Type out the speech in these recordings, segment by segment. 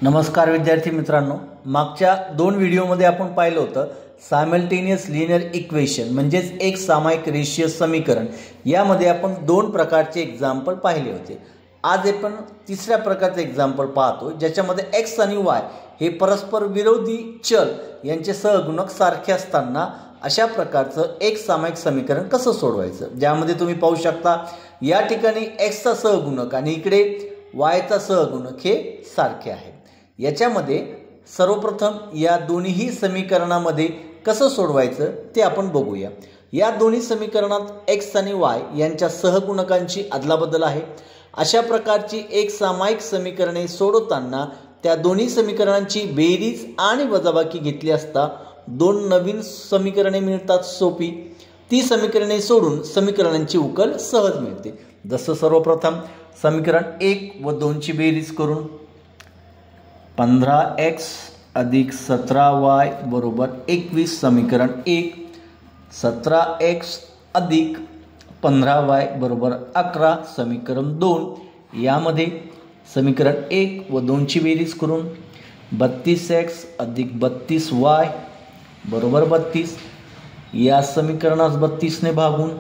नमस्कार विद्यार्थी मित्रांनो, मागच्या दोन व्हिडिओमध्ये आपण पाहिलं होतं सायमल्टेनियस लिनियर इक्वेशन म्हणजेच एक सामायिक रेषीय समीकरण। यामध्ये आपण दोन प्रकारचे एग्जाम्पल पाहिले होते। आज आपण तिसऱ्या प्रकारचे एग्जाम्पल पाहतो ज्याच्यामध्ये x आणि y हे परस्पर विरोधी चल यांचे सहगुणक सारखे असताना अशा प्रकारचं एक सामायिक समीकरण कसं सोडवायचं। ज्यामध्ये तुम्ही पाहू शकता या ठिकाणी x चा सहगुणक आणि इकडे y चा सहगुणक हे सारखे आहे। याच्यामध्ये सर्वप्रथम या दोन्ही समीकरणामध्ये कसं सोडवायचं ते आपण बघूया। या दोन्ही समीकरणात x आणि y यांच्या सहगुणकांची अदलाबदल आहे। अशा प्रकारची एक सामायिक समीकरणे सोडवताना त्या दोन्ही समीकरणांची बेरीज आणि वजाबाकी घेतली असता दोन नवीन समीकरणे मिळतात सोपी। ती समीकरणे सोडून समीकरणांची उकल सहज मिळते। जसं सर्वप्रथम समीकरण 1 व 2 ची बेरीज करून 15x अधिक 17y बरोबर 21 समीकरण 1, 17x अधिक 15y बरोबर 11 समीकरण 2। यामध्ये समीकरण 1 व 2 ची बेरीज करून 32x अधिक 32y बरोबर 32। या समीकरणास 32 ने भागून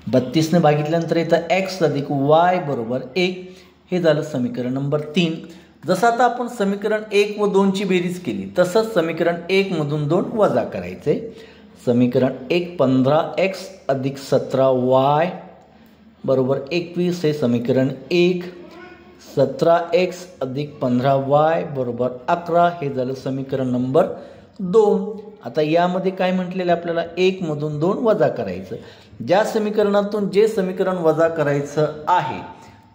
32 ने भागितल्यानंतर इथं x अधिक y बरोबर 1 हे झालं समीकरण नंबर 3। जसं आता आपण समीकरण 1 व 2 ची बेरीज केली तसंच समीकरण 1 मधून 2 वजा करायचे। समीकरण 1 15x अधिक 17y बरोबर 21 हे समीकरण 1, 17x अधिक 15y बरोबर 11 हे झालं समीकरण नंबर 2। आता यामध्ये काय म्हटलेलं आपल्याला 1 मधून 2 वजा करायचं। ज्या समीकरणातून जे समीकरण वजा करायचं आहे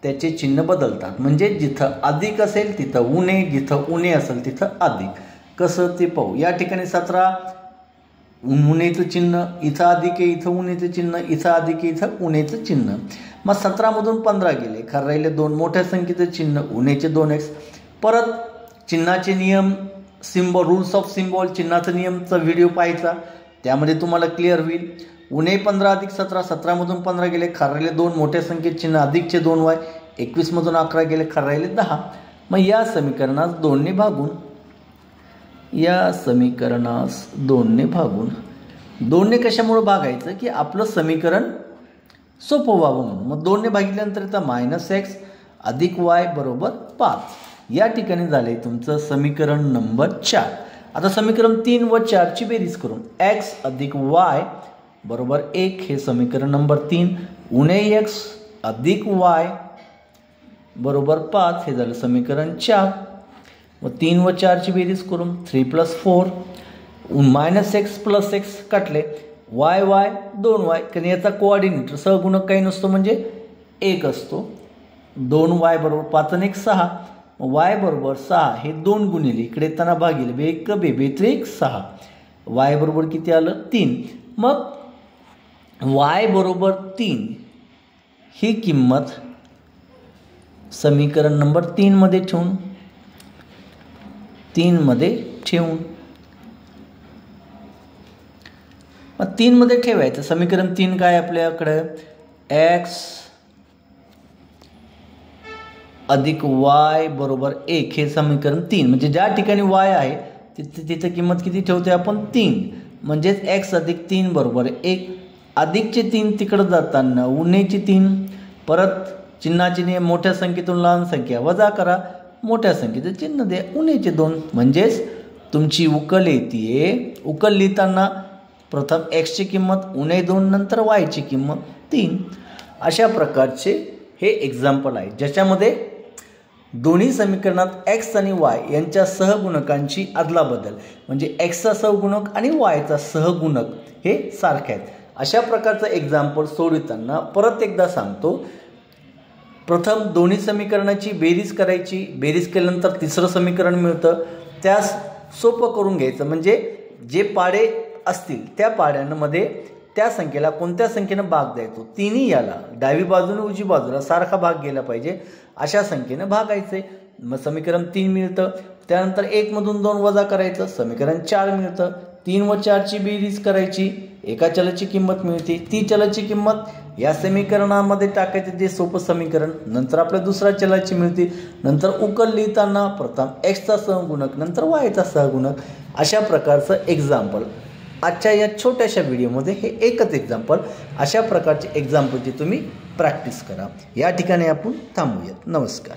त्याचे चिन्ह बदलतात। म्हणजे जिथं अधिक असेल तिथं उणे, जिथं उणे असेल तिथं अधिक। कसं ते पाहू। या ठिकाणी 17 उणेचं चिन्ह, इथं अधिक आहे, इथं उणेचं चिन्ह, इथं अधिक आहे, इथं उणेचं चिन्ह। मग 17 मधून 15 गेले, खरं राहिले 2 मोठ्या संख्येचं चिन्ह उणेचे 2x। परत चिन्हाचे नियम, सिम्बॉल, रूल्स ऑफ सिम्बॉल, चिन्हाचा नियमचा व्हिडिओ पाहायचा, त्यामध्ये तुम्हाला क्लिअर होईल। उणे 15 अधिक 17, 17 मधून 15 गेले, खरं राहिले 2 मोठ्या संख्येचे चिन्ह अधिकचे 2y, 21 मधून 11 गेले, खरं राहिले 10। मग या समीकरणास 2 ने भागून 2 ने कशामुळे भागायचं की आपलं समीकरण सोपं व्हावं म्हणून। मग 2 ने भागितल्यानंतर इथं -x अधिक y बरोबर 5। या ठिकाणी झाले तुमचं समीकरण नंबर 4। आता समीकरण 3 व 4 ची बेरीज करून x अधिक y बरोबर 1 हे समीकरण नंबर 3, उणे x अधिक y बरोबर 5 हे झालं समीकरण 4। व 3 व 4 ची बेरीज करून 3 + 4 -x + x काटले, y 2y, कारण याचा कोऑर्डिनेटर सहगुणक काही नसतो म्हणजे 1 असतो। 2y बरोबर 5 आणि 1 6, y बरोबर 6 हे 2 गुणिले इकडे येताना भागिले 1 बेत्रिक 6, y बरोबर किती आलं 3। मग y बरोबर 3 ही किंमत समीकरण नंबर 3 मध्ये ठेवून मग 3 मध्ये ठेवायचं। समीकरण 3 काय आपल्याकडे x अधिक y बरोबर 1 हे समीकरण 3, म्हणजे ज्या ठिकाणी y आहे तिथे किंमत किती ठेवते आपण 3, म्हणजेच x अधिक 3 बरोबर 1। अधिकचे 3 तिकडे जाताना उणेचे 3, परत चिन्हाचे नियम, मोठ्या संख्येतून लहान संख्या वजा करा, मोठ्या संख्येचं चिन्ह द्या, उणेचे 2, म्हणजेच तुमची उकल येते। उकल लिहिताना प्रथम x ची किंमत उणे 2, नंतर y ची किंमत 3। अशा प्रकारचे हे एक्झाम्पल आहे ज्याच्यामध्ये दोन्ही समीकरणात x आणि y यांच्या सहगुणकांची अदलाबदल, म्हणजे x चा सहगुणक आणि y चा सहगुणक हे सारखे आहेत। अशा प्रकारचं एक्झाम्पल सोडवताना परत एकदा सांगतो, प्रथम दोन्ही समीकरणाची बेरीज करायची, बेरीज केल्यानंतर तिसरं समीकरण मिळतं, त्यास सोपं करून घ्यायचं। म्हणजे जे पाडे असतील त्या पाड्यांमध्ये त्या संख्येला कोणत्या संख्येनं भाग द्यायचो, तिन्ही याला डावी बाजूने उजवी बाजूला सारखा भाग गेला पाहिजे अशा संख्येनं भागायचे। मग समीकरण 3 मिळतं, त्यानंतर 1 मधून 2 वजा करायचं, समीकरण 4 मिळतं। 3 व 4 ची बेरीज करायची, एका चलाची किंमत मिळते, ती चलाची किंमत या समीकरणामध्ये टाकायचे, ते सोपं समीकरण. नंतर आपल्या दुसऱ्या चलाची मिळते. नंतर उकल लिहिताना प्रथम एक्सचा सहगुणक नंतर वायचा सहगुणक. अशा प्रकारचं एक्झाम्पल आजच्या या छोट्याशा व्हिडिओमध्ये हे एकच एक्झाम्पल, अशा प्रकारचे एक्झाम्पलची तुम्ही प्रॅक्टिस करा. या ठिकाणी आपण थांबूयात. नमस्कार.